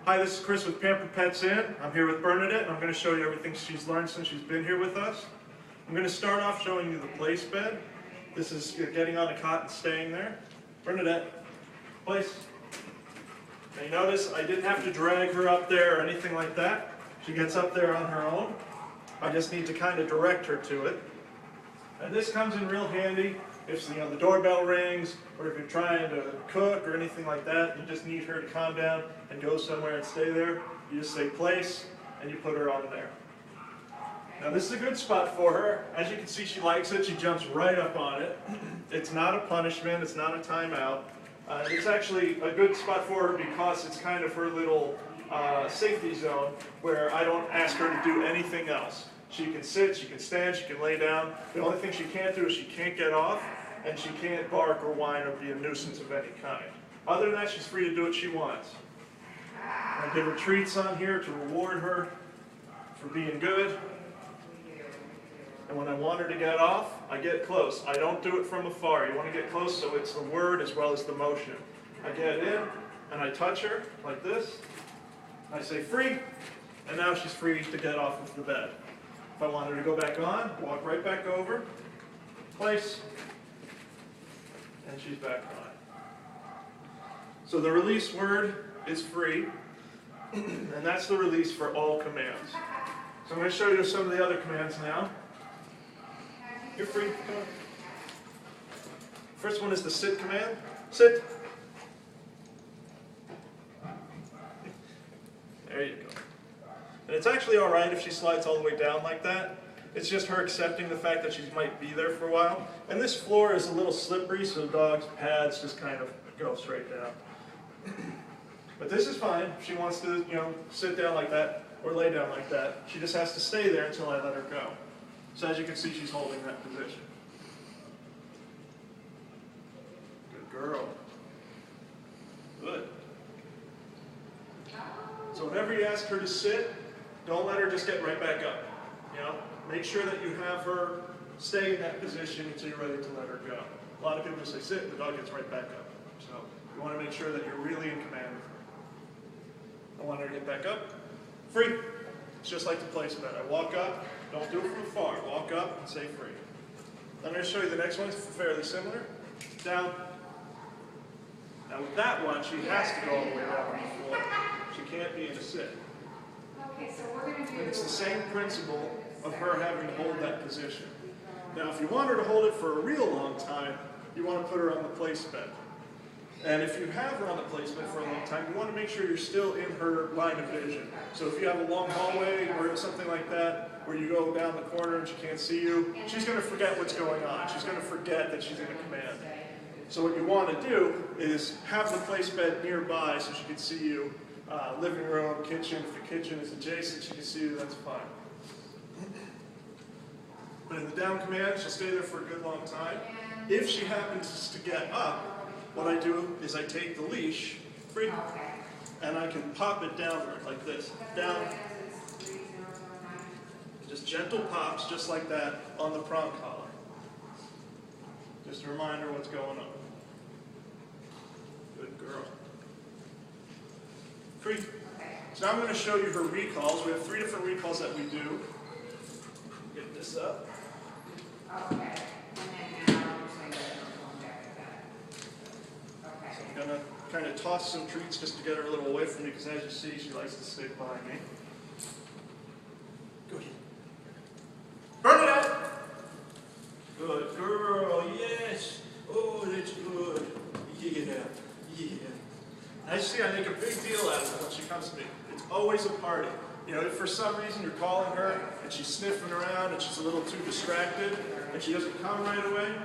Hi, this is Chris with Pampered Pets Inn. I'm here with Bernadette, and I'm going to show you everything she's learned since she's been here with us. I'm going to start off showing you the place bed. This is getting on a cot and staying there. Bernadette, place. Now you notice I didn't have to drag her up there or anything like that. She gets up there on her own. I just need to kind of direct her to it. And this comes in real handy if the doorbell rings, or if you're trying to cook or anything like that. You just need her to calm down and go somewhere and stay there. You just say place, and you put her on there. Now this is a good spot for her. As you can see, she likes it. She jumps right up on it. It's not a punishment. It's not a timeout. It's actually a good spot for her because it's kind of her little safety zone where I don't ask her to do anything else. She can sit, she can stand, she can lay down. The only thing she can't do is she can't get off, and she can't bark or whine or be a nuisance of any kind. Other than that, she's free to do what she wants. I give her treats on here to reward her for being good. And when I want her to get off, I get close. I don't do it from afar. You want to get close so it's the word as well as the motion. I get in, and I touch her like this. I say free, and now she's free to get off of the bed. If I want her to go back on, walk right back over, place, and she's back on. So the release word is free, and that's the release for all commands. So I'm going to show you some of the other commands now. You're free. Come on. First one is the sit command. Sit. There you go. And it's actually all right if she slides all the way down like that. It's just her accepting the fact that she might be there for a while. And this floor is a little slippery, so dogs' pads just kind of go straight down. But this is fine. If she wants to, sit down like that or lay down like that, she just has to stay there until I let her go. So as you can see, she's holding that position. Good girl. Good. So whenever you ask her to sit, don't let her just get right back up. Make sure that you have her stay in that position until you're ready to let her go. A lot of people just say sit, and the dog gets right back up. So you want to make sure that you're really in command of her. I want her to get back up. Free. It's just like the place bed. I walk up, don't do it from afar. Walk up and say free. I'm going to show you the next one. It's fairly similar. Down. Now with that one, she has to go all the way around on the floor. She can't be in a sit. Okay, so we're going to do... And it's the same principle of her having to hold that position. Now if you want her to hold it for a real long time, you want to put her on the place bed. And if you have her on the place bed for a long time, you want to make sure you're still in her line of vision. So if you have a long hallway or something like that, where you go down the corner and she can't see you, she's going to forget what's going on. She's going to forget that she's in a command. So what you want to do is have the place bed nearby so she can see you. Living room, kitchen. If the kitchen is adjacent, she can see you, that's fine. But in the down command, she'll stay there for a good long time. If she happens to get up, what I do is I take the leash, free, and I can pop it downward like this. Down. Just gentle pops, just like that, on the prong collar. Just a reminder what's going on. Good girl. Free. So now I'm going to show you her recalls. We have 3 different recalls that we do. Get this up. Okay. And then now we're saying that we're going back to that. Okay. So I'm going to kind of toss some treats just to get her a little away from me, because as you see, she likes to stay behind me. Good. Bernadette! Good girl, yes. Oh, that's good. Yeah, yeah. As you see, I make a big deal out of it when she comes to me. It's always a party. If for some reason you're calling her and she's sniffing around and she's a little too distracted and she doesn't come right away,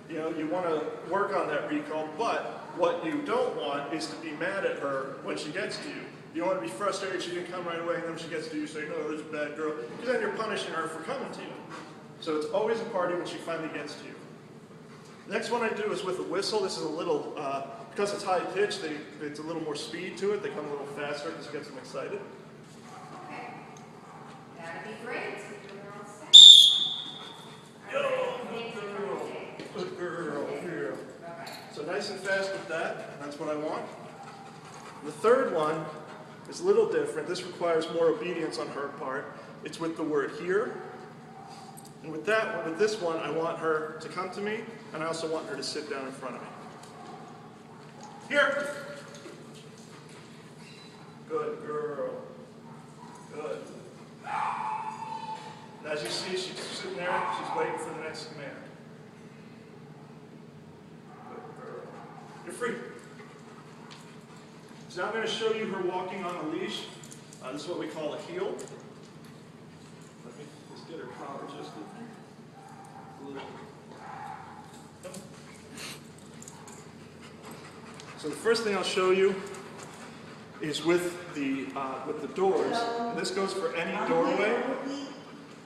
you want to work on that recall. But what you don't want is to be mad at her when she gets to you. You don't want to be frustrated she didn't come right away and then when she gets to you, say, no, there's a bad girl. Because then you're punishing her for coming to you. So it's always a party when she finally gets to you. Next one I do is with a whistle. This is a little, because it's high pitched, it's a little more speed to it. They come a little faster because it gets them excited. Okay. That'd be great. Yo, good girl. Good girl. Here. So nice and fast with that. That's what I want. The third one is a little different. This requires more obedience on her part. It's with the word here. And with this one, I want her to come to me, and I also want her to sit down in front of me. Here. Good girl. Good. And as you see, she's sitting there, she's waiting for the next command. Good girl. You're free. So now I'm going to show you her walking on a leash. This is what we call a heel. Let me just get her collar just a little. So the first thing I'll show you is with the doors. And this goes for any doorway.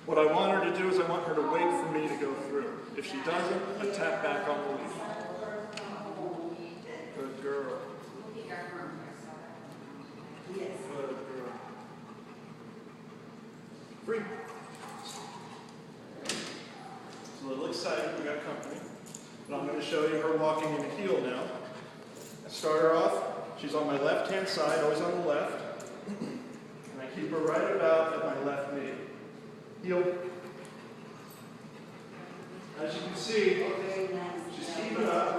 What I want her to do is I want her to wait for me to go through. If she doesn't, I tap back on the leaf. Good girl. Good girl. Free. It's a little excited, we got company. And I'm going to show you her walking in a heel now. I start her off, she's on my left-hand side, always on the left. And I keep her right about at my left knee. Heel. As you can see, she's keeping up.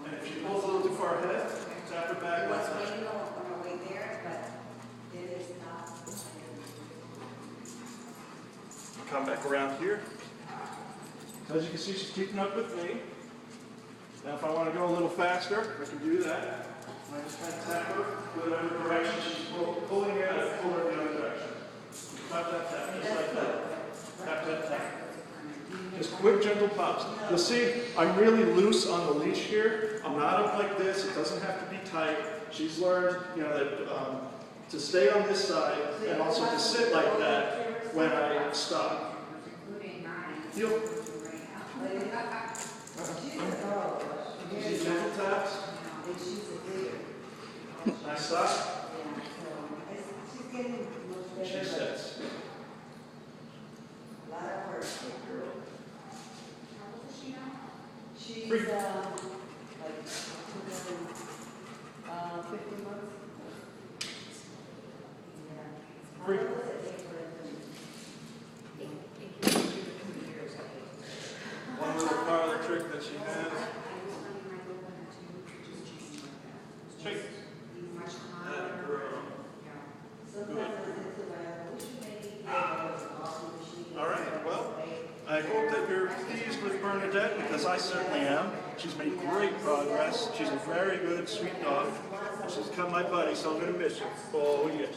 And if she pulls a little too far ahead, tap her back like that. Come back around here. As you can see, she's keeping up with me. Now if I want to go a little faster, I can do that. And I just kind of tap her whatever direction she's pulling in, I pull her in the other direction. Tap, tap, tap, just like that. Tap, tap, tap. Just quick, gentle pops. You'll see I'm really loose on the leash here. I'm not up like this. It doesn't have to be tight. She's learned, that to stay on this side and also to sit like that when I stop. Heel. Easy gentle taps. Nice stop. She sits. Good girl. She's Free. like 15 months. Free. One little parlor trick that she has. Shake. That girl. Good. All right, well, I hope that you're pleased with Bernadette, because I certainly am. She's made great progress. She's a very good, sweet dog. She's become my buddy, so I'm going to miss her. Oh, yes.